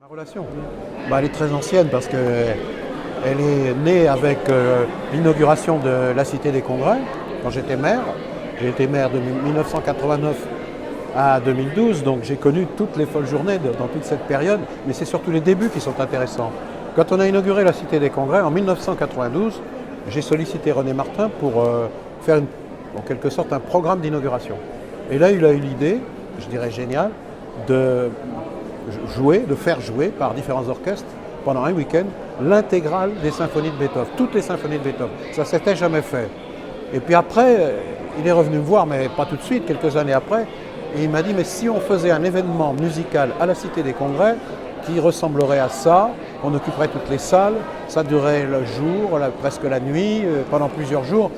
La relation, elle est très ancienne parce qu'elle est née avec l'inauguration de la Cité des Congrès, quand j'étais maire. J'ai été maire de 1989 à 2012, donc j'ai connu toutes les folles journées dans toute cette période, mais c'est surtout les débuts qui sont intéressants. Quand on a inauguré la Cité des Congrès en 1992, j'ai sollicité René Martin pour faire en quelque sorte un programme d'inauguration. Et là, il a eu l'idée, je dirais géniale, de faire jouer par différents orchestres pendant un week-end l'intégrale des symphonies de Beethoven, toutes les symphonies de Beethoven. Ça ne s'était jamais fait. Et puis après, il est revenu me voir, mais pas tout de suite, quelques années après, et il m'a dit, mais si on faisait un événement musical à la Cité des Congrès qui ressemblerait à ça, on occuperait toutes les salles, ça durerait le jour, presque la nuit, pendant plusieurs jours,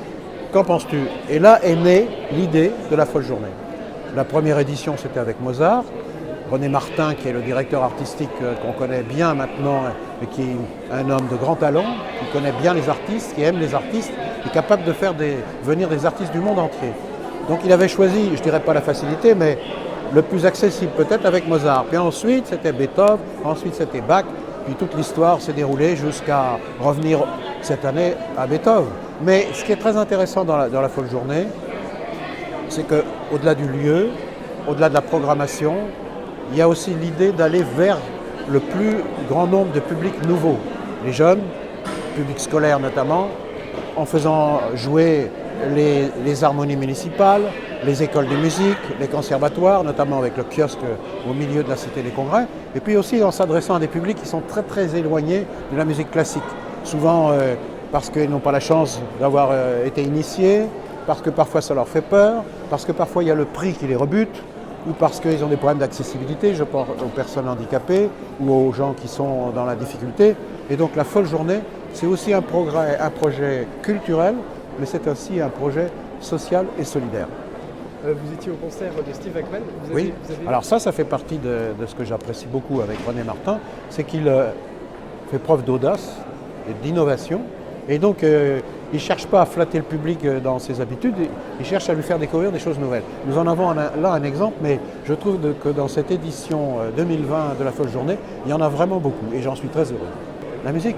qu'en penses-tu? Et là est née l'idée de la folle journée. La première édition, c'était avec Mozart. René Martin, qui est le directeur artistique qu'on connaît bien maintenant, et qui est un homme de grand talent, qui connaît bien les artistes, qui aime les artistes, qui est capable de faire venir des artistes du monde entier. Donc il avait choisi, je ne dirais pas la facilité, mais le plus accessible peut-être avec Mozart. Puis ensuite c'était Beethoven, ensuite c'était Bach, puis toute l'histoire s'est déroulée jusqu'à revenir cette année à Beethoven. Mais ce qui est très intéressant dans la folle journée, c'est qu'au-delà du lieu, au-delà de la programmation, il y a aussi l'idée d'aller vers le plus grand nombre de publics nouveaux, les jeunes, publics scolaires notamment, en faisant jouer les harmonies municipales, les écoles de musique, les conservatoires, notamment avec le kiosque au milieu de la Cité des Congrès, et puis aussi en s'adressant à des publics qui sont très très éloignés de la musique classique, souvent parce qu'ils n'ont pas la chance d'avoir été initiés, parce que parfois ça leur fait peur, parce que parfois il y a le prix qui les rebute, ou parce qu'ils ont des problèmes d'accessibilité, je pense aux personnes handicapées ou aux gens qui sont dans la difficulté. Et donc la folle journée, c'est aussi un projet culturel, mais c'est aussi un projet social et solidaire. Vous étiez au concert de Steve Wakeman. Oui, alors ça fait partie de ce que j'apprécie beaucoup avec René Martin, c'est qu'il fait preuve d'audace et d'innovation. Et donc, il ne cherche pas à flatter le public dans ses habitudes, il cherche à lui faire découvrir des choses nouvelles. Nous en avons là un exemple, mais je trouve que dans cette édition 2020 de la Folle Journée, il y en a vraiment beaucoup et j'en suis très heureux. La musique,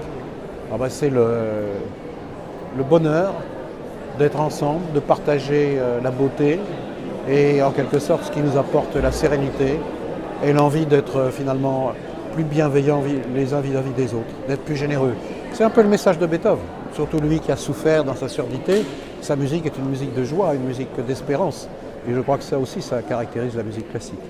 c'est le bonheur d'être ensemble, de partager la beauté et en quelque sorte ce qui nous apporte la sérénité et l'envie d'être finalement plus bienveillants les uns vis-à-vis des autres, d'être plus généreux. C'est un peu le message de Beethoven. Surtout lui qui a souffert dans sa surdité, sa musique est une musique de joie, une musique d'espérance. Et je crois que ça aussi, ça caractérise la musique classique.